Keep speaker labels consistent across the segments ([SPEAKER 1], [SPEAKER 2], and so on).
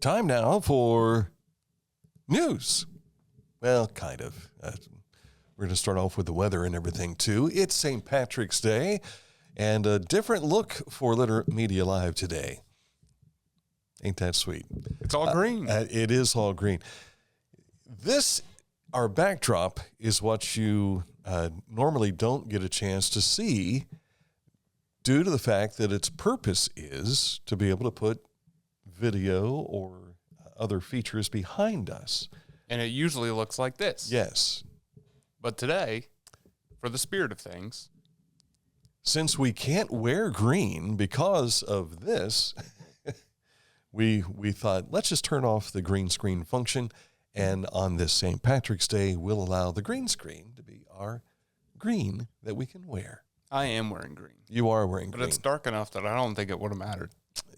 [SPEAKER 1] Time now for news. Well, kind of. We're going to start off with the weather and everything, too. It's St. Patrick's Day, and a different look for Litter Media Live today. Ain't that sweet?
[SPEAKER 2] It's all green.
[SPEAKER 1] It is all green. Our backdrop is what you normally don't get a chance to see due to the fact that its purpose is to be able to put video or other features behind us.
[SPEAKER 2] And it usually looks like this.
[SPEAKER 1] Yes.
[SPEAKER 2] But today, for the spirit of things,
[SPEAKER 1] since we can't wear green because of this, we thought, let's just turn off the green screen function, and on this St. Patrick's Day, we'll allow the green screen to be our green that we can wear.
[SPEAKER 2] I am wearing green.
[SPEAKER 1] You are wearing green.
[SPEAKER 2] But it's dark enough that I don't think it would have mattered.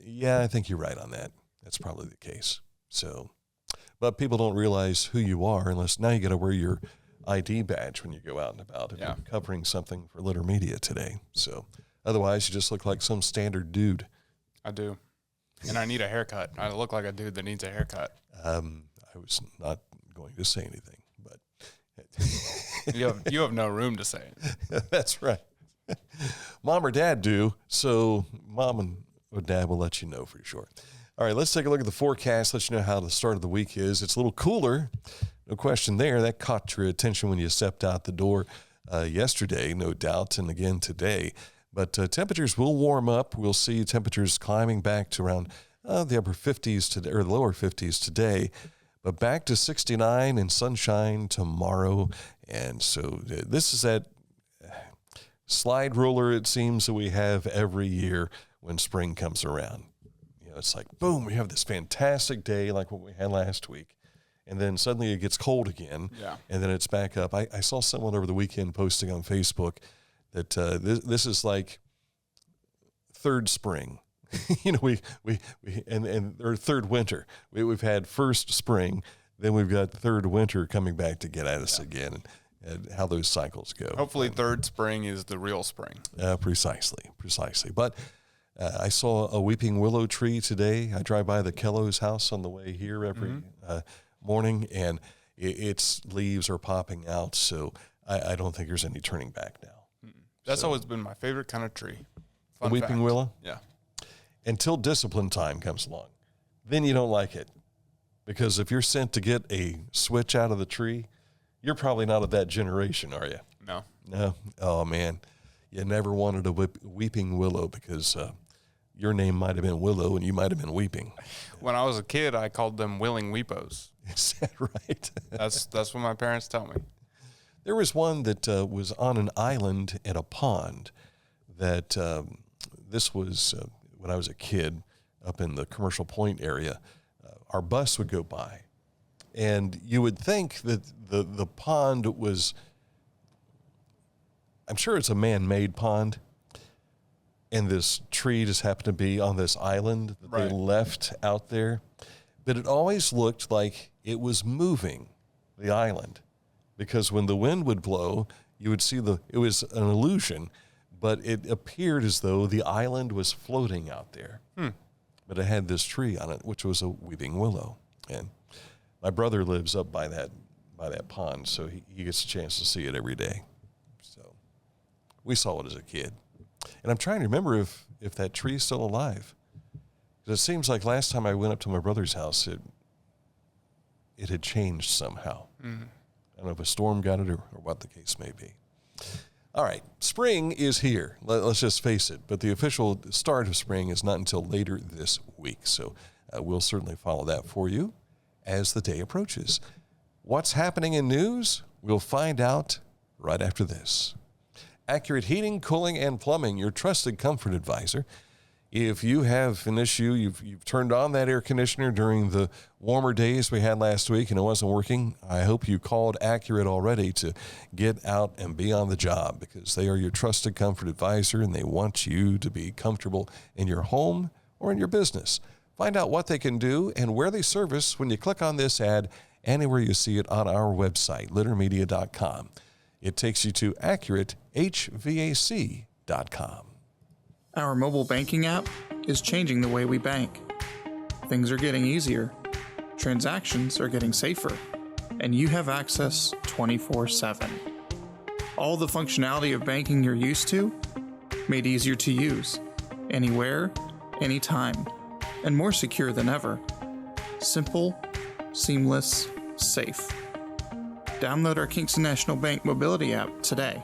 [SPEAKER 1] Yeah, I think you're right on that. That's probably the case. So, but people don't realize who you are unless now you got to wear your ID badge when you go out and about if you're covering something for Litter Media today. So otherwise you just look like some standard dude.
[SPEAKER 2] I do. And I need a haircut. I look like a dude that needs a haircut.
[SPEAKER 1] I was not going to say anything, but
[SPEAKER 2] you have no room to say it.
[SPEAKER 1] That's right. Mom or dad do. So mom or dad will let you know for sure. All right, let's take a look at the forecast, let you know how the start of the week is. It's a little cooler. No question there. That caught your attention when you stepped out the door yesterday, no doubt, and again today. But temperatures will warm up. We'll see temperatures climbing back to around the upper 50s today, or the lower 50s today, but back to 69 and sunshine tomorrow. And so this is that slide ruler, it seems, that we have every year when spring comes around. You know, it's like, boom, we have this fantastic day like what we had last week. And then suddenly it gets cold again, and then it's back up. I saw someone over the weekend posting on Facebook that this is like third spring. You know, we or third winter. We've had first spring, then we've got third winter coming back to get at us again, and how those cycles go.
[SPEAKER 2] Hopefully, third spring is the real spring.
[SPEAKER 1] Precisely. But I saw a weeping willow tree today. I drive by the Kello's house on the way here every morning, and its leaves are popping out, so I don't think there's any turning back now.
[SPEAKER 2] That's always been my favorite kind of tree.
[SPEAKER 1] The weeping willow?
[SPEAKER 2] Yeah.
[SPEAKER 1] Until discipline time comes along. Then you don't like it. Because if you're sent to get a switch out of the tree, you're probably not of that generation, are you?
[SPEAKER 2] No.
[SPEAKER 1] No? Oh, man. You never wanted a weeping willow because your name might have been Willow and you might have been weeping.
[SPEAKER 2] When I was a kid, I called them willing weepos.
[SPEAKER 1] Is that right?
[SPEAKER 2] That's what my parents tell me.
[SPEAKER 1] There was one that was on an island at a pond that this was when I was a kid up in the Commercial Point area. Our bus would go by, and you would think that the pond was, I'm sure it's a man-made pond, and this tree just happened to be on this island that they left out there. But it always looked like it was moving, the island, because when the wind would blow, you would see it was an illusion, but it appeared as though the island was floating out there. But it had this tree on it, which was a weeping willow. And my brother lives up by that pond, so he gets a chance to see it every day. So we saw it as a kid. And I'm trying to remember if that tree is still alive. Because it seems like last time I went up to my brother's house, it had changed somehow. I don't know if a storm got it or what the case may be. All right, spring is here. Let's just face it. But the official start of spring is not until later this week. So we'll certainly follow that for you as the day approaches. What's happening in news? We'll find out right after this. Accurate Heating, Cooling, and Plumbing, your trusted comfort advisor. If you have an issue, you've turned on that air conditioner during the warmer days we had last week and it wasn't working, I hope you called Accurate already to get out and be on the job, because they are your trusted comfort advisor and they want you to be comfortable in your home or in your business. Find out what they can do and where they service when you click on this ad anywhere you see it on our website, littermedia.com. It takes you to AccurateHVAC.com.
[SPEAKER 3] Our mobile banking app is changing the way we bank. things are getting easier, transactions are getting safer, and you have access 24/7. All the functionality of banking you're used to, made easier to use, anywhere, anytime, and more secure than ever. Simple, seamless, safe. Download our Kingston National Bank mobility app today.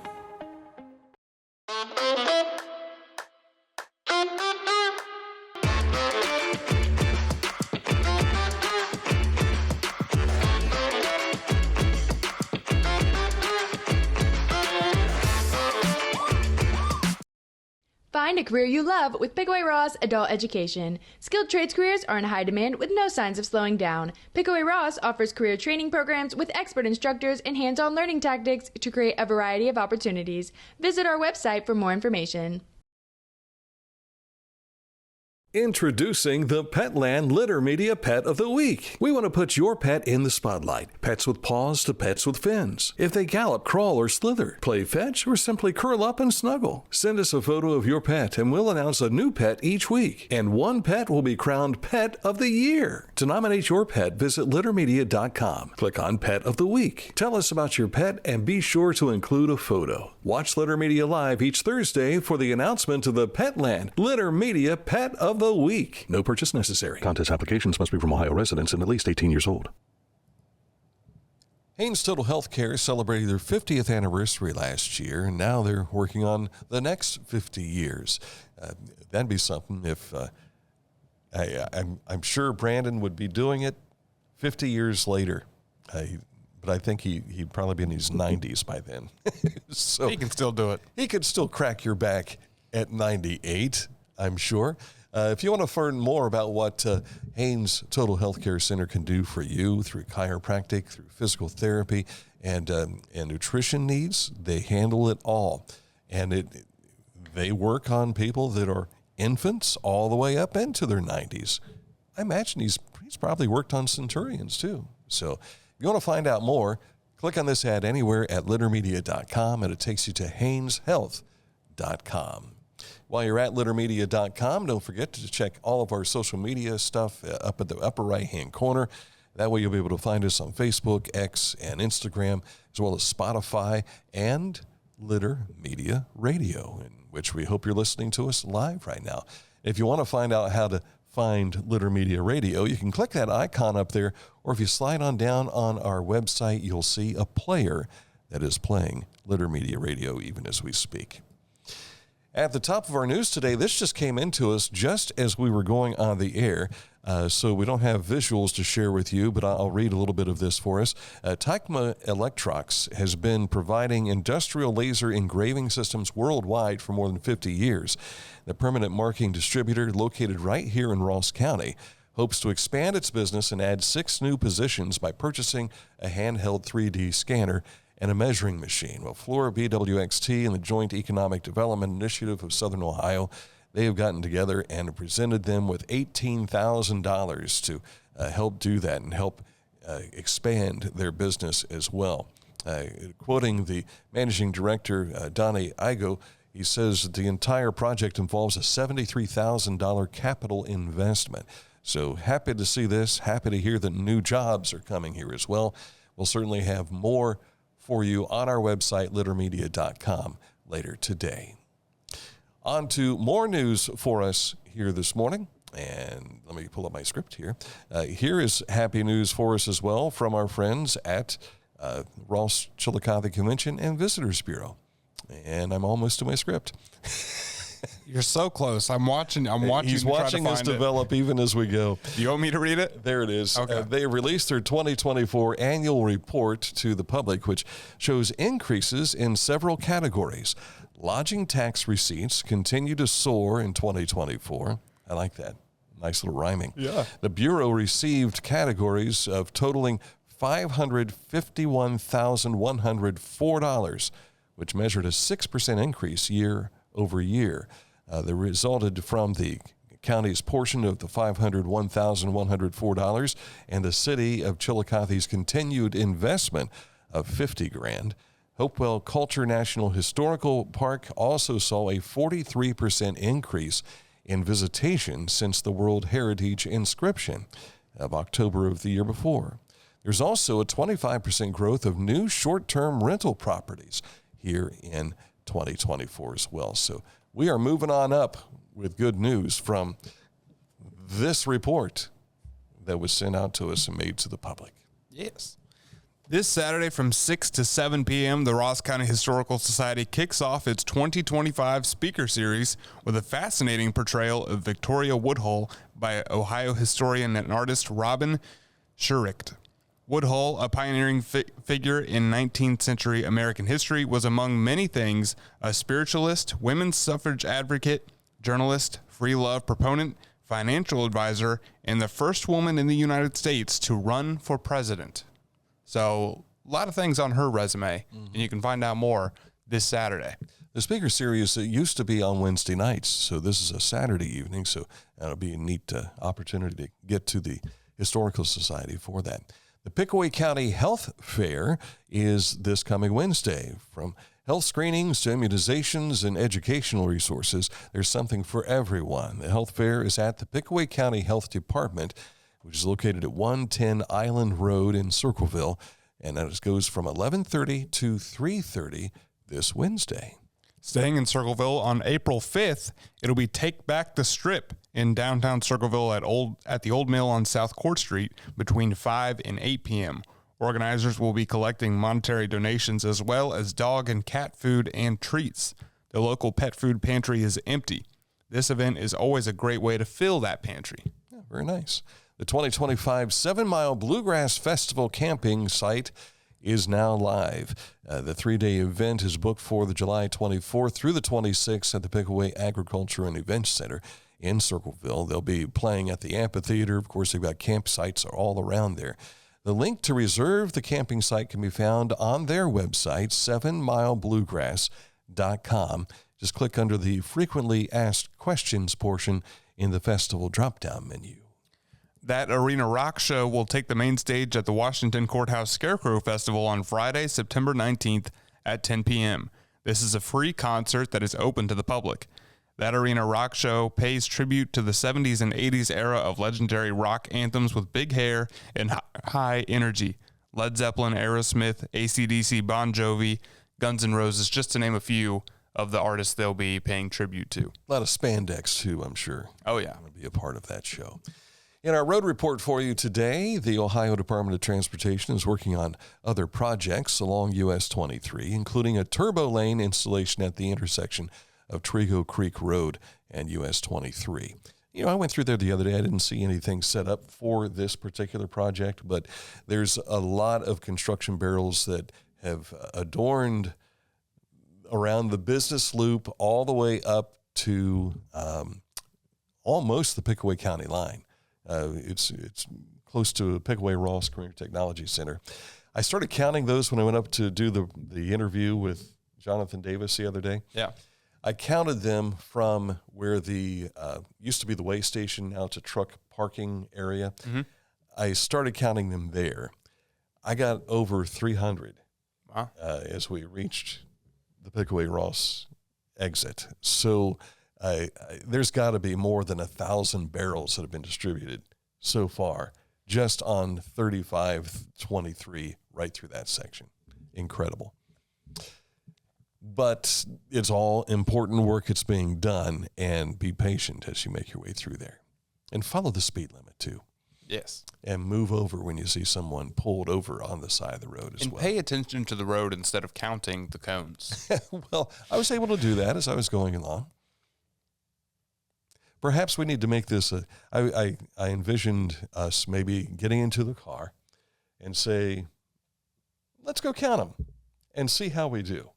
[SPEAKER 4] Find a career you love with Pickaway Ross Adult Education. Skilled trades careers are in high demand with no signs of slowing down. Pickaway Ross offers career training programs with expert instructors and hands-on learning tactics to create a variety of opportunities. Visit our website for more information.
[SPEAKER 1] Introducing the Petland Litter Media Pet of the Week. We want to put your pet in the spotlight. Pets with paws to pets with fins. If they gallop, crawl, or slither, play fetch, or simply curl up and snuggle. Send us a photo of your pet and we'll announce a new pet each week. And one pet will be crowned Pet of the Year. To nominate your pet, visit littermedia.com. Click on Pet of the Week. Tell us about your pet and be sure to include a photo. Watch Litter Media Live each Thursday for the announcement of the Petland Litter Media Pet of the Week. No purchase necessary. Contest applications must be from Ohio residents and at least 18 years old. Haynes Total Health Care celebrated their 50th anniversary last year, and now they're working on the next 50 years. That'd be something if I'm sure Brandon would be doing it 50 years later. But I think he'd probably be in his 90s by then. So
[SPEAKER 2] he can still do it.
[SPEAKER 1] He could still crack your back at 98, I'm sure. If you want to learn more about what Haynes Total Health Care Center can do for you through chiropractic, through physical therapy, and nutrition needs, they handle it all. And they work on people that are infants all the way up into their 90s. I imagine he's probably worked on centurions too. So if you want to find out more, click on this ad anywhere at littermedia.com, and it takes you to hayneshealth.com. While you're at littermedia.com, don't forget to check all of our social media stuff up at the upper right-hand corner. That way you'll be able to find us on Facebook, X, and Instagram, as well as Spotify and Litter Media Radio, in which we hope you're listening to us live right now. If you want to find out how to find Litter Media Radio, you can click that icon up there, or if you slide on down on our website, you'll see a player that is playing Litter Media Radio even as we speak. At the top of our news today, this just came into us just as we were going on the air, so we don't have visuals to share with you, but I'll read a little bit of this for us. Tecma Electrox has been providing industrial laser engraving systems worldwide for more than 50 years. The permanent marking distributor, located right here in Ross County, hopes to expand its business and add 6 new positions by purchasing a handheld 3D scanner and a measuring machine. Well, Flora BWXT and the Joint Economic Development Initiative of Southern Ohio, they have gotten together and presented them with $18,000 to help do that and help expand their business as well. Quoting the managing director, Donnie Igo, he says that the entire project involves a $73,000 capital investment. So happy to see this, happy to hear that new jobs are coming here as well. We'll certainly have more for you on our website, littermedia.com, later today. On to more news for us here this morning. And let me pull up my script here. Here is happy news for us as well from our friends at Ross-Chillicothe Convention and Visitors Bureau. And I'm almost to my script.
[SPEAKER 2] You're so close. I'm watching.
[SPEAKER 1] He's watching us develop even as we go.
[SPEAKER 2] Do you want me to read it?
[SPEAKER 1] There it is.
[SPEAKER 2] Okay.
[SPEAKER 1] They released their 2024 annual report to the public, which shows increases in several categories. Lodging tax receipts continue to soar in 2024. I like that. Nice little rhyming. Yeah. The Bureau received categories of totaling $551,104, which measured a 6% increase year over year. That resulted from the county's portion of the $501,104 and the city of Chillicothe's continued investment of $50,000. Hopewell Culture National Historical Park also saw a 43% increase in visitation since the World Heritage inscription of October of the year before. There's also a 25% growth of new short-term rental properties here in 2024 as well. So we are moving on up with good news from this report that was sent out to us and made to the public.
[SPEAKER 2] Yes. This Saturday from 6 to 7 p.m., the Ross County Historical Society kicks off its 2025 speaker series with a fascinating portrayal of Victoria Woodhull by Ohio historian and artist Robin Schuricht. Woodhull, a pioneering figure in 19th century American history, was among many things a spiritualist, women's suffrage advocate, journalist, free love proponent, financial advisor, and the first woman in the United States to run for president. So a lot of things on her resume, and you can find out more this Saturday.
[SPEAKER 1] The speaker series used to be on Wednesday nights, so this is a Saturday evening, so that'll be a neat opportunity to get to the Historical Society for that. The Pickaway County Health Fair is this coming Wednesday. From health screenings to immunizations and educational resources, there's something for everyone. The health fair is at the Pickaway County Health Department, which is located at 110 Island Road in Circleville, and that goes from 11:30 to 3:30 this Wednesday.
[SPEAKER 2] Staying in Circleville on April 5th, it'll be Take Back the Strip in downtown Circleville at the Old Mill on South Court Street between 5 and 8 p.m. Organizers will be collecting monetary donations as well as dog and cat food and treats. The local pet food pantry is empty. This event is always a great way to fill that pantry.
[SPEAKER 1] Yeah, very nice. The 2025 7 Mile Bluegrass Festival camping site is now live. The 3-day event is booked for the July 24th through the 26th at the Pickaway Agriculture and Events Center in Circleville. They'll be playing at the amphitheater. Of course, they've got campsites all around there. The link to reserve the camping site can be found on their website, 7milebluegrass.com. Just click under the frequently asked questions portion in the festival drop-down menu.
[SPEAKER 2] That arena rock show will take the main stage at the Washington Courthouse Scarecrow Festival on Friday, September 19th at 10 p.m. This is a free concert that is open to the public. That arena rock show pays tribute to the 70s and 80s era of legendary rock anthems with big hair and high energy. Led Zeppelin, Aerosmith, AC/DC, Bon Jovi, Guns N' Roses, just to name a few of the artists they'll be paying tribute to.
[SPEAKER 1] A lot of spandex, too, I'm sure.
[SPEAKER 2] Oh, yeah.
[SPEAKER 1] Will be a part of that show. In our road report for you today, the Ohio Department of Transportation is working on other projects along US 23, including a turbo lane installation at the intersection of Trigo Creek Road and US 23. You know, I went through there the other day. I didn't see anything set up for this particular project, but there's a lot of construction barrels that have adorned around the business loop all the way up to almost the Pickaway County line. It's close to Pickaway Ross Career Technology Center. I started counting those when I went up to do the interview with Jonathan Davis the other day.
[SPEAKER 2] Yeah.
[SPEAKER 1] I counted them from where the used to be the way station, now it's a truck parking area. Mm-hmm. I started counting them there. I got over 300 as we reached the Pickaway Ross exit. So there's got to be more than 1,000 barrels that have been distributed so far just on 3523 right through that section. Incredible. But it's all important work that's being done, and be patient as you make your way through there. And follow the speed limit, too.
[SPEAKER 2] Yes.
[SPEAKER 1] And move over when you see someone pulled over on the side of the road as well.
[SPEAKER 2] And pay attention to the road instead of counting the cones.
[SPEAKER 1] Well, I was able to do that as I was going along. Perhaps we need to make this I envisioned us maybe getting into the car and say, let's go count them and see how we do.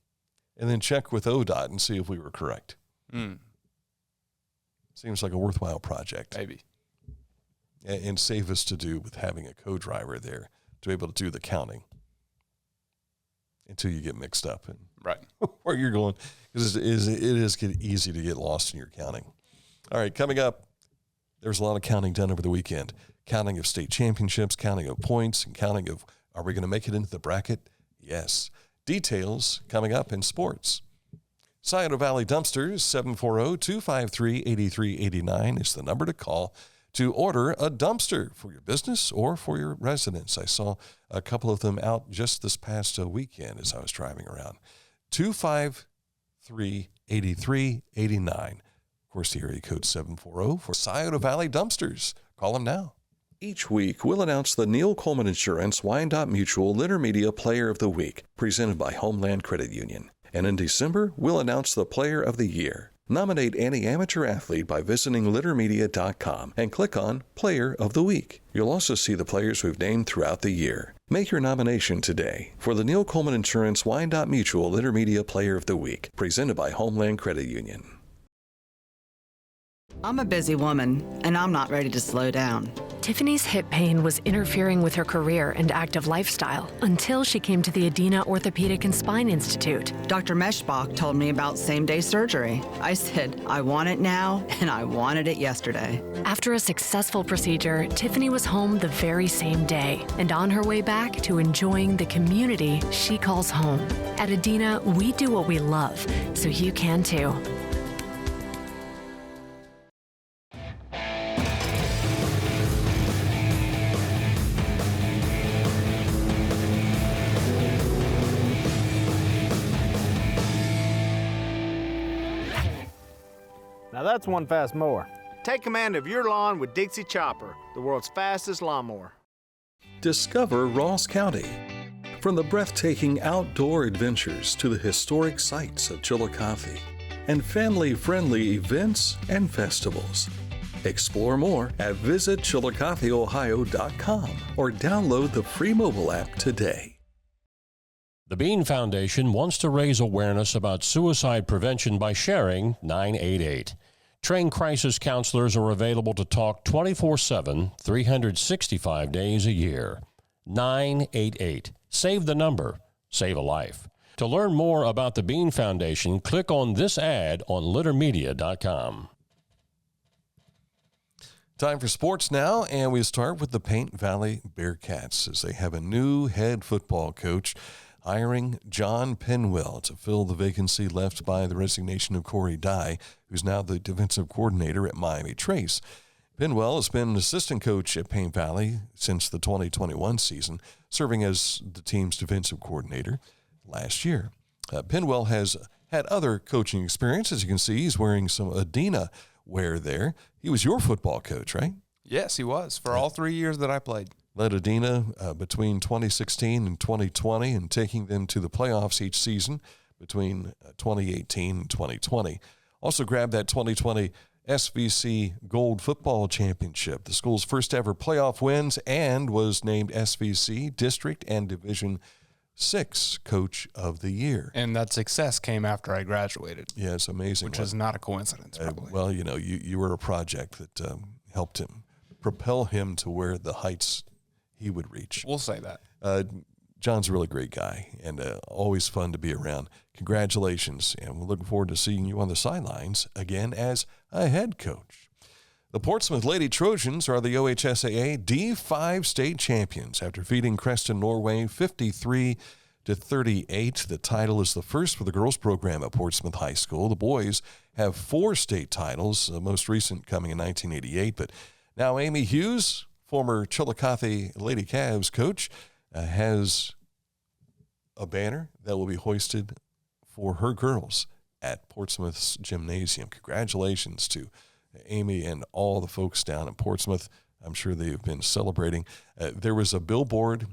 [SPEAKER 1] And then check with ODOT and see if we were correct. Seems like a worthwhile project.
[SPEAKER 2] Maybe.
[SPEAKER 1] And save us to do with having a co-driver there to be able to do the counting until you get mixed up and
[SPEAKER 2] right
[SPEAKER 1] where you're going. Because it is easy to get lost in your counting. All right, coming up, there's a lot of counting done over the weekend. Counting of state championships, counting of points, and counting of, are we going to make it into the bracket? Yes. Details coming up in sports. Scioto Valley Dumpsters, 740-253-8389 is the number to call to order a dumpster for your business or for your residence. I saw a couple of them out just this past weekend as I was driving around. 253-8389. Of course, the area code 740 for Scioto Valley Dumpsters. Call them now. Each week, we'll announce the Neil Coleman Insurance Wyandotte Mutual Intermedia Player of the Week, presented by Homeland Credit Union. And in December, we'll announce the Player of the Year. Nominate any amateur athlete by visiting littermedia.com and click on Player of the Week. You'll also see the players we've named throughout the year. Make your nomination today for the Neil Coleman Insurance Wyandotte Mutual Intermedia Player of the Week, presented by Homeland Credit Union.
[SPEAKER 5] I'm a busy woman, and I'm not ready to slow down.
[SPEAKER 6] Tiffany's hip pain was interfering with her career and active lifestyle until she came to the Adina Orthopedic and Spine Institute.
[SPEAKER 5] Dr. Meshbach told me about same-day surgery. I said, I want it now, and I wanted it yesterday.
[SPEAKER 6] After a successful procedure, Tiffany was home the very same day and on her way back to enjoying the community she calls home. At Adina, we do what we love, so you can too.
[SPEAKER 7] Now that's one fast mower. Take command of your lawn with Dixie Chopper, the world's fastest lawnmower.
[SPEAKER 1] Discover Ross County. From the breathtaking outdoor adventures to the historic sights of Chillicothe and family-friendly events and festivals. Explore more at visitchillicotheohio.com or download the free mobile app today.
[SPEAKER 8] The Bean Foundation wants to raise awareness about suicide prevention by sharing 988. Trained crisis counselors are available to talk 24/7, 365 days a year. 988. Save the number. Save a life. To learn more about the Bean Foundation, click on this ad on littermedia.com.
[SPEAKER 1] Time for sports now, and we start with the Paint Valley Bearcats as they have a new head football coach, hiring John Penwell to fill the vacancy left by the resignation of Corey Dye, who's now the defensive coordinator at Miami Trace. Penwell has been an assistant coach at Paint Valley since the 2021 season, serving as the team's defensive coordinator last year. Penwell has had other coaching experience. As you can see, he's wearing some Adina wear there. He was your football coach, right?
[SPEAKER 2] Yes, he was, for all 3 years that I played.
[SPEAKER 1] Led Adina between 2016 and 2020 and taking them to the playoffs each season between 2018 and 2020. Also grabbed that 2020 SVC Gold Football Championship, the school's first ever playoff wins, and was named SVC District and Division 6 Coach of the Year.
[SPEAKER 2] And that success came after I graduated.
[SPEAKER 1] Yeah, it's amazing.
[SPEAKER 2] Which is not a coincidence, probably.
[SPEAKER 1] Well, you know, you were a project that helped him propel him to where the heights he would reach.
[SPEAKER 2] We'll say that.
[SPEAKER 1] John's a really great guy and always fun to be around. Congratulations, and we're looking forward to seeing you on the sidelines again as a head coach. The Portsmouth Lady Trojans are the OHSAA D5 state champions after defeating Creston Norway 53-38. The title is the first for the girls program at Portsmouth High School. The boys have 4 state titles, the most recent coming in 1988. But now Amy Hughes, former Chillicothe Lady Cavs coach, has a banner that will be hoisted for her girls at Portsmouth's gymnasium. Congratulations to Amy and all the folks down in Portsmouth. I'm sure they've been celebrating. There was a billboard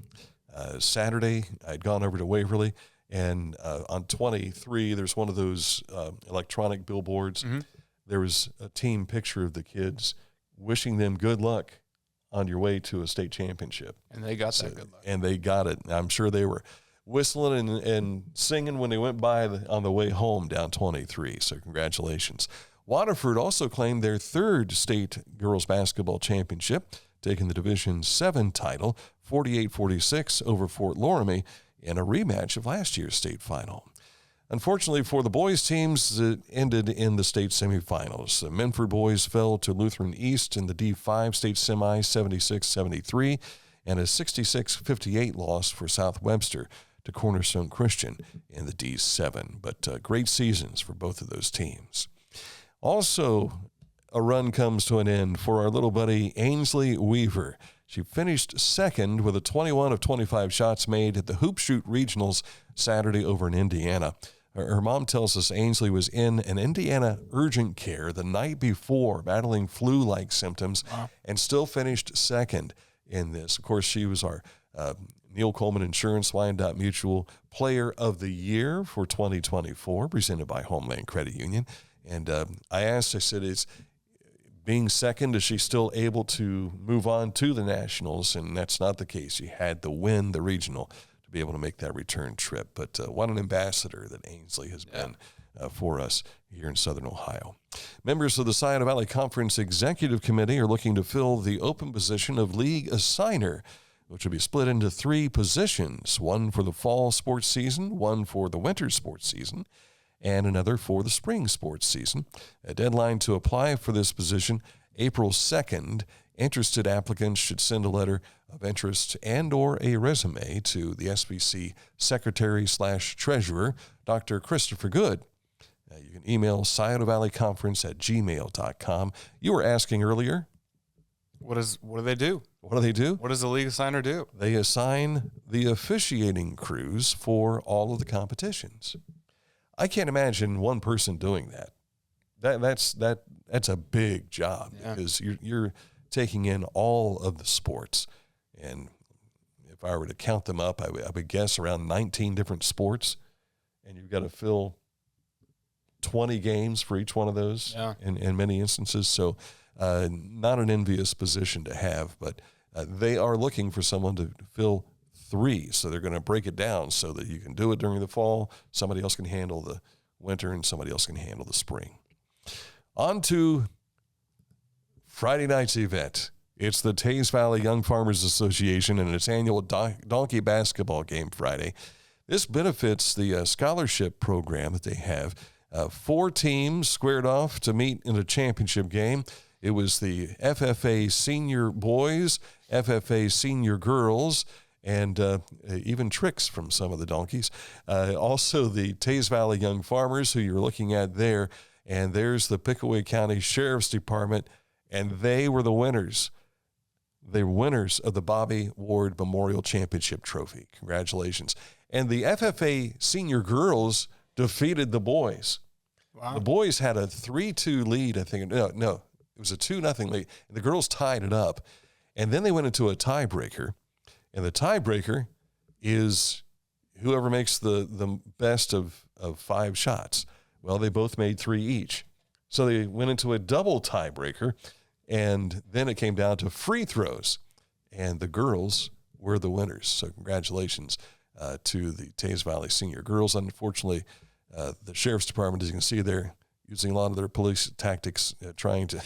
[SPEAKER 1] Saturday. I'd gone over to Waverly, and on 23, there's one of those electronic billboards. Mm-hmm. There was a team picture of the kids wishing them good luck on your way to a state championship.
[SPEAKER 2] And they got that good luck.
[SPEAKER 1] And they got it. I'm sure they were whistling and singing when they went by on the way home down 23. So congratulations. Waterford also claimed their 3rd state girls basketball championship, taking the Division 7 title, 48-46 over Fort Loramie in a rematch of last year's state final. Unfortunately for the boys' teams, it ended in the state semifinals. The Menford boys fell to Lutheran East in the D5 state semi 76-73 and a 66-58 loss for South Webster to Cornerstone Christian in the D7. But great seasons for both of those teams. Also, a run comes to an end for our little buddy Ainsley Weaver. She finished second with a 21 of 25 shots made at the Hoop Shoot Regionals Saturday over in Indiana. Her mom tells us Ainsley was in an Indiana urgent care the night before, battling flu-like symptoms, and still finished second in this. Of course, she was our Neil Coleman Insurance Wyandotte Mutual Player of the Year for 2024, presented by Homeland Credit Union. And I said, is being second, is she still able to move on to the Nationals? And that's not the case. She had to win the regional to be able to make that return trip. But what an ambassador that Ainsley has been for us here in Southern Ohio. Members of the Scioto Valley Conference Executive Committee are looking to fill the open position of league assigner, which will be split into 3 positions, one for the fall sports season, one for the winter sports season, and another for the spring sports season. A deadline to apply for this position, April 2nd. Interested applicants should send a letter of interest and or a resume to the SVC Secretary/Treasurer, Dr. Christopher Good. You can email sciotovalleyconference@gmail.com. You were asking earlier.
[SPEAKER 2] What do they do?
[SPEAKER 1] What do they do?
[SPEAKER 2] What does the league assigner do?
[SPEAKER 1] They assign the officiating crews for all of the competitions. I can't imagine one person doing that. That's a big job because you're taking in all of the sports. And if I were to count them up, I would guess around 19 different sports. And you've got to fill 20 games for each one of those in many instances. So not an envious position to have, but they are looking for someone to fill 3. So they're going to break it down so that you can do it during the fall. Somebody else can handle the winter and somebody else can handle the spring. On to Friday night's event. It's the Teays Valley Young Farmers Association and its annual donkey basketball game Friday. This benefits the scholarship program that they have. 4 teams squared off to meet in a championship game. It was the FFA senior boys, FFA senior girls, and even tricks from some of the donkeys. Also the Teays Valley Young Farmers, who you're looking at there. And there's the Pickaway County Sheriff's Department, and they were the winners. They were winners of the Bobby Ward Memorial Championship Trophy. Congratulations. And the FFA senior girls defeated the boys. Wow. The boys had a 3-2 lead, I think. No, it was a 2-0 lead. And the girls tied it up. And then they went into a tiebreaker. And the tiebreaker is whoever makes the best of 5 shots. Well, they both made 3 each. So they went into a double tiebreaker, and then it came down to free throws, and the girls were the winners. So congratulations to the Teays Valley Senior Girls. Unfortunately, the Sheriff's Department, as you can see there, using a lot of their police tactics, trying to...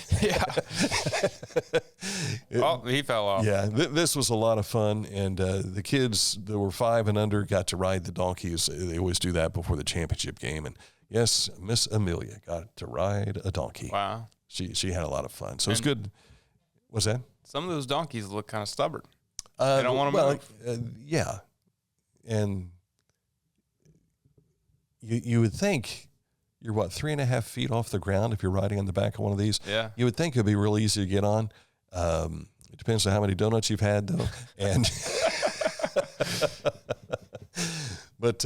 [SPEAKER 2] He fell off.
[SPEAKER 1] Yeah, this was a lot of fun, and the kids that were 5 and under got to ride the donkeys. They always do that before the championship game, and yes, Miss Amelia got to ride a donkey.
[SPEAKER 2] Wow.
[SPEAKER 1] She had a lot of fun. So it's good. What's that?
[SPEAKER 2] Some of those donkeys look kind of stubborn. They don't want to move.
[SPEAKER 1] Yeah. And you would think you're, 3.5 feet off the ground if you're riding on the back of one of these?
[SPEAKER 2] Yeah.
[SPEAKER 1] You would think it would be real easy to get on. It depends on how many donuts you've had, though. And but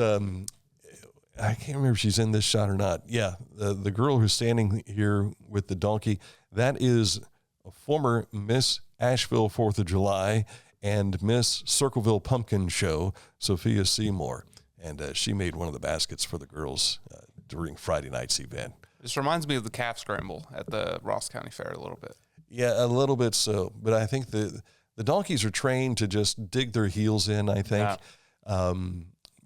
[SPEAKER 1] I can't remember if she's in this shot or not. Yeah, the girl who's standing here with the donkey, that is a former Miss Asheville 4th of July and Miss Circleville Pumpkin Show, Sophia Seymour. And she made one of the baskets for the girls during Friday night's event.
[SPEAKER 2] This reminds me of the calf scramble at the Ross County Fair a little bit.
[SPEAKER 1] Yeah, a little bit so. But I think the donkeys are trained to just dig their heels in, I think. Yeah.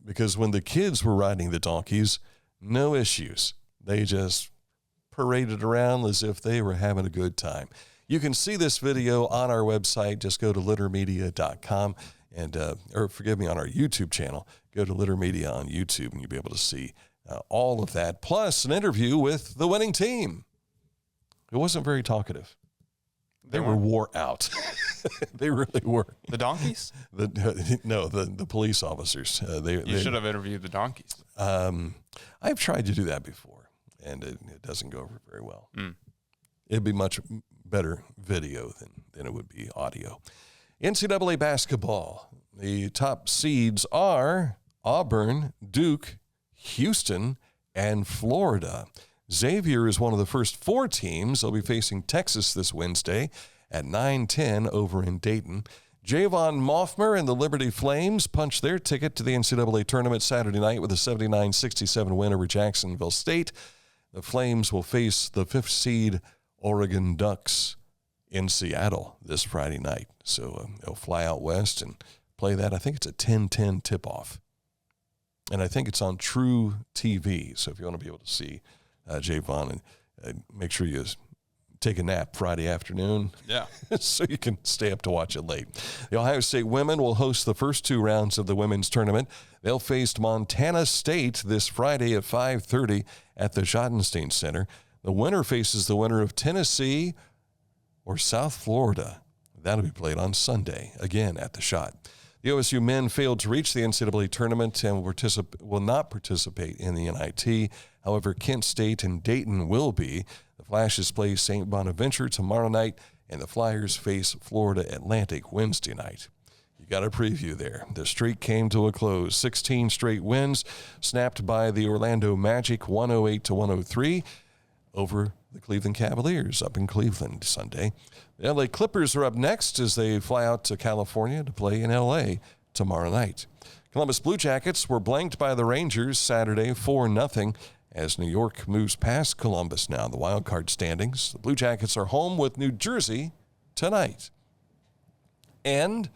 [SPEAKER 1] Because when the kids were riding the donkeys, no issues. They just paraded around as if they were having a good time. You can see this video on our website. Just go to littermedia.com and, or forgive me, on our YouTube channel. Go to Litter Media on YouTube and you'll be able to see all of that, plus an interview with the winning team. It wasn't very talkative. They were wore out. They really were.
[SPEAKER 2] The donkeys?
[SPEAKER 1] The police officers.
[SPEAKER 2] You should have interviewed the donkeys.
[SPEAKER 1] I've tried to do that before, and it doesn't go over very well. It'd be much better video than it would be audio. NCAA basketball. The top seeds are Auburn, Duke, Houston, and Florida. Xavier is one of the first 4 teams. They'll be facing Texas this Wednesday at 9:10 over in Dayton. Javon Moffmer and the Liberty Flames punched their ticket to the NCAA Tournament Saturday night with a 79-67 win over Jacksonville State. The Flames will face the 5th seed Oregon Ducks in Seattle this Friday night. So they'll fly out west and play that. I think it's a 10:10 tip-off. And I think it's on True TV. So if you want to be able to see Javon, and make sure you take a nap Friday afternoon.
[SPEAKER 2] Yeah.
[SPEAKER 1] So you can stay up to watch it late. The Ohio State women will host the first 2 rounds of the women's tournament. They'll face Montana State this Friday at 5:30 at the Schottenstein Center. The winner faces the winner of Tennessee or South Florida. That'll be played on Sunday, again at the Schott. The OSU men failed to reach the NCAA tournament and will not participate in the NIT. However, Kent State and Dayton will be. The Flashes play St. Bonaventure tomorrow night, and the Flyers face Florida Atlantic Wednesday night. You got a preview there. The streak came to a close. 16 straight wins snapped by the Orlando Magic, 108-103 over the Cleveland Cavaliers up in Cleveland Sunday. The LA Clippers are up next as they fly out to California to play in LA tomorrow night. Columbus Blue Jackets were blanked by the Rangers Saturday 4-0 as New York moves past Columbus now in the wild card standings. The Blue Jackets are home with New Jersey tonight. And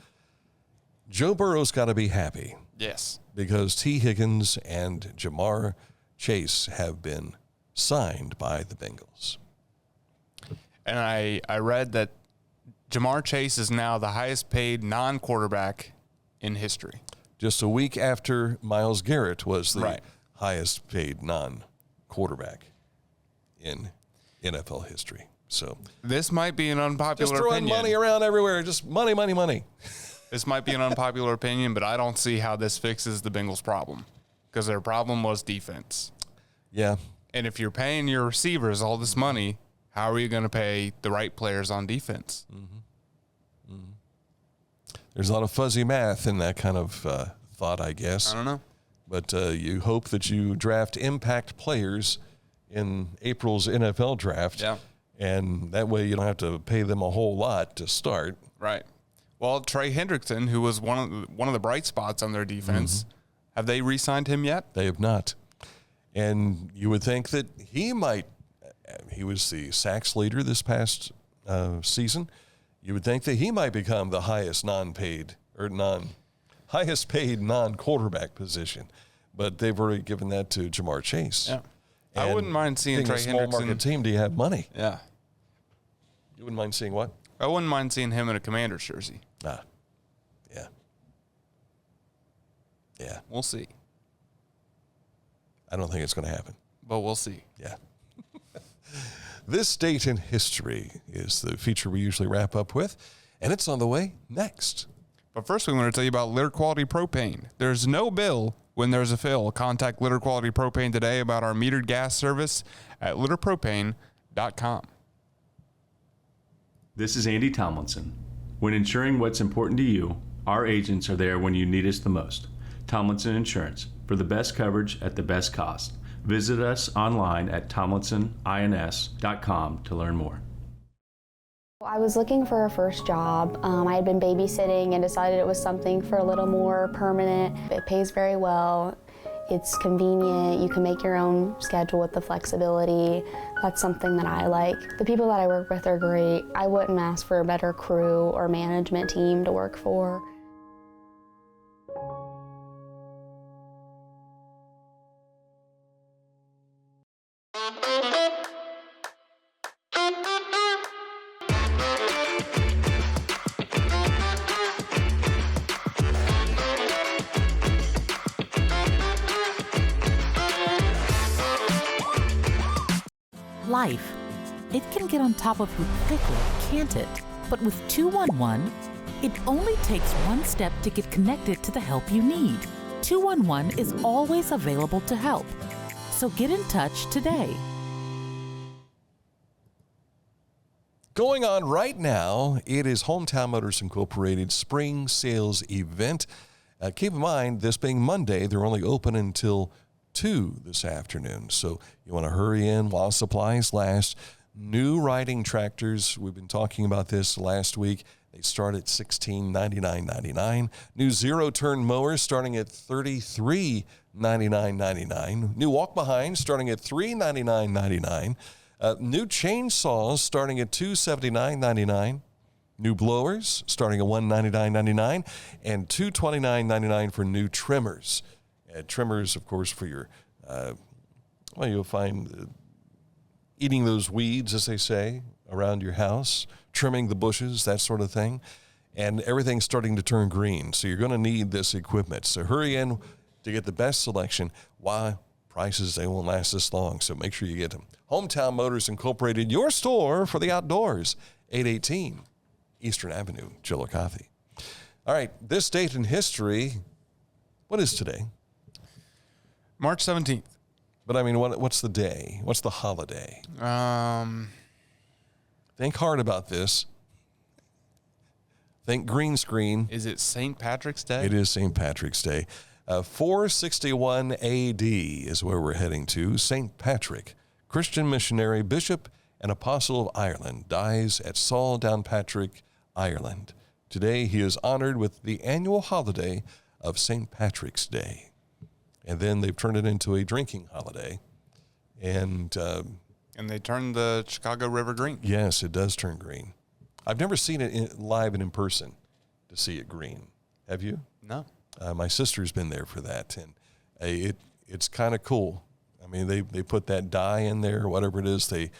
[SPEAKER 1] Joe Burrow's got to be happy.
[SPEAKER 2] Yes.
[SPEAKER 1] Because T. Higgins and Jamar Chase have been signed by the Bengals.
[SPEAKER 2] And I read that Jamar Chase is now the highest paid non-quarterback in history.
[SPEAKER 1] Just a week after Myles Garrett was the highest paid non-quarterback in NFL history. So
[SPEAKER 2] this might be an unpopular
[SPEAKER 1] just throwing
[SPEAKER 2] opinion.
[SPEAKER 1] money around everywhere. Just money, money, money.
[SPEAKER 2] This might be an unpopular opinion, but I don't see how this fixes the Bengals' problem because their problem was defense.
[SPEAKER 1] Yeah.
[SPEAKER 2] And if you're paying your receivers all this money, how are you going to pay the right players on defense?
[SPEAKER 1] Mm-hmm. Mm-hmm. There's a lot of fuzzy math in that kind of thought, I guess.
[SPEAKER 2] I don't know.
[SPEAKER 1] But you hope that you draft impact players in April's NFL draft.
[SPEAKER 2] Yeah.
[SPEAKER 1] And that way you don't have to pay them a whole lot to start.
[SPEAKER 2] Right. Well, Trey Hendrickson, who was one of the bright spots on their defense, have they re-signed him yet?
[SPEAKER 1] They have not. And you would think that he was the sacks leader this past season. You would think that he might become the highest highest paid non-quarterback position. But they've already given that to Jamar Chase.
[SPEAKER 2] Yeah.
[SPEAKER 1] And
[SPEAKER 2] I wouldn't mind seeing Trey
[SPEAKER 1] Hendrickson. Being a small market team, do you have money?
[SPEAKER 2] Yeah.
[SPEAKER 1] You wouldn't mind seeing what?
[SPEAKER 2] I wouldn't mind seeing him in a Commander's jersey.
[SPEAKER 1] Yeah. Yeah.
[SPEAKER 2] We'll see.
[SPEAKER 1] I don't think it's going to happen.
[SPEAKER 2] But we'll see.
[SPEAKER 1] Yeah. This date in history is the feature we usually wrap up with, and it's on the way next.
[SPEAKER 2] But first, we want to tell you about Litter Quality Propane. There's no bill when there's a fill. Contact Litter Quality Propane today about our metered gas service at litterpropane.com.
[SPEAKER 9] This is Andy Tomlinson. When ensuring what's important to you, our agents are there when you need us the most. Tomlinson Insurance, for the best coverage at the best cost. Visit us online at tomlinsonins.com to learn more.
[SPEAKER 10] I was looking for a first job. I had been babysitting and decided it was something for a little more permanent. It pays very well. It's convenient. You can make your own schedule with the flexibility. That's something that I like. The people that I work with are great. I wouldn't ask for a better crew or management team to work for.
[SPEAKER 11] Life, it can get on top of you quickly, can't it? But with 211, it only takes one step to get connected to the help you need. 211 is always available to help. So get in touch today.
[SPEAKER 1] Going on right now, it is Hometown Motors Incorporated Spring Sales Event. Keep in mind, this being Monday, they're only open until 2 this afternoon. So you want to hurry in while supplies last. New riding tractors, we've been talking about this last week. They start at $1699.99. New zero-turn mowers starting at $3399.99. New walk-behinds starting at $399.99. New chainsaws starting at $279.99. New blowers starting at $199.99. And $229.99 for new trimmers. Trimmers, of course, for your, you'll find eating those weeds, as they say, around your house, trimming the bushes, that sort of thing. And everything's starting to turn green. So you're going to need this equipment. So hurry in to get the best selection. Why? Prices, they won't last this long, so make sure you get them. Hometown Motors Incorporated, your store for the outdoors, 818 Eastern Avenue, Chillicothe. All right, this date in history, what is today?
[SPEAKER 2] March 17th.
[SPEAKER 1] But I mean, what's the day? What's the holiday? Think hard about this. Think green screen.
[SPEAKER 2] Is it St. Patrick's Day?
[SPEAKER 1] It is St. Patrick's Day. 461 AD is where we're heading to. St. Patrick, Christian missionary, bishop, and apostle of Ireland, dies at Saul Downpatrick, Ireland. Today he is honored with the annual holiday of St. Patrick's Day. And then they've turned it into a drinking holiday. And
[SPEAKER 2] they turned the Chicago River green.
[SPEAKER 1] Yes, it does turn green. I've never seen it live and in person to see it green. Have you?
[SPEAKER 2] No.
[SPEAKER 1] My sister's been there for that, and it's kind of cool. I mean, they put that dye in there, or whatever it is they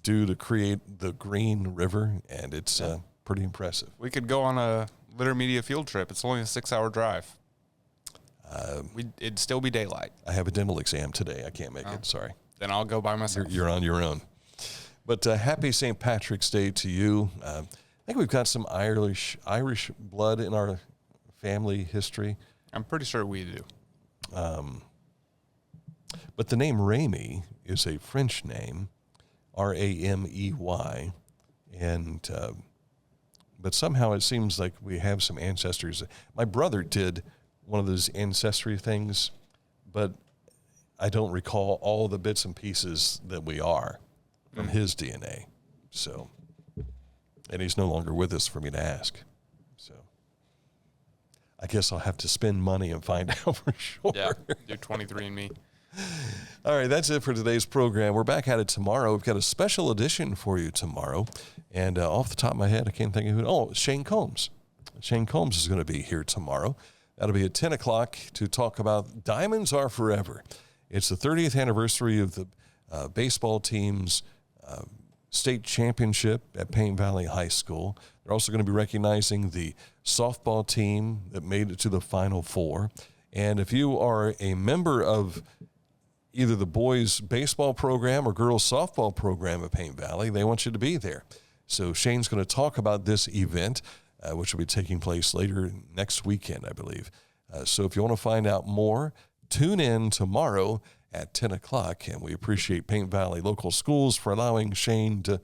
[SPEAKER 1] do to create the green river, and it's pretty impressive.
[SPEAKER 2] We could go on a Litter Media field trip. It's only a 6-hour drive. It'd still be daylight.
[SPEAKER 1] I have a dental exam today. I can't make it. Sorry.
[SPEAKER 2] Then I'll go by myself.
[SPEAKER 1] You're on your own. But happy St. Patrick's Day to you. I think we've got some Irish blood in our family history.
[SPEAKER 2] I'm pretty sure we do.
[SPEAKER 1] But the name Ramey is a French name, Ramey, and but somehow it seems like we have some ancestors. My brother did one of those ancestry things, but I don't recall all the bits and pieces that we are from his DNA. So, and he's no longer with us for me to ask. So, I guess I'll have to spend money and find out for sure.
[SPEAKER 2] Yeah, do 23andMe.
[SPEAKER 1] All right, that's it for today's program. We're back at it tomorrow. We've got a special edition for you tomorrow. And off the top of my head, I can't think of who. Oh, Shane Combs. Shane Combs is going to be here tomorrow. That'll be at 10 o'clock to talk about Diamonds Are Forever. It's the 30th anniversary of the baseball team's state championship at Payne Valley High School. They're also going to be recognizing the softball team that made it to the Final Four. And if you are a member of either the boys baseball program or girls softball program at Payne Valley, they want you to be there. So Shane's going to talk about this event, which will be taking place later next weekend, I believe. So if you want to find out more, tune in tomorrow at 10 o'clock. And we appreciate Payne Valley Local Schools for allowing Shane to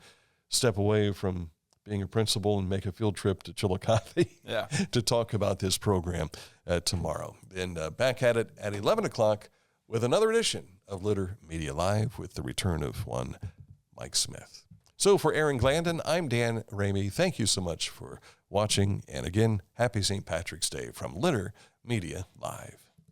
[SPEAKER 1] step away from being a principal and make a field trip to Chillicothe to talk about this program tomorrow. Then back at it at 11 o'clock with another edition of Litter Media Live with the return of one Mike Smith. So for Aaron Glandon, I'm Dan Ramey. Thank you so much for watching. And again, happy St. Patrick's Day from Litter Media Live.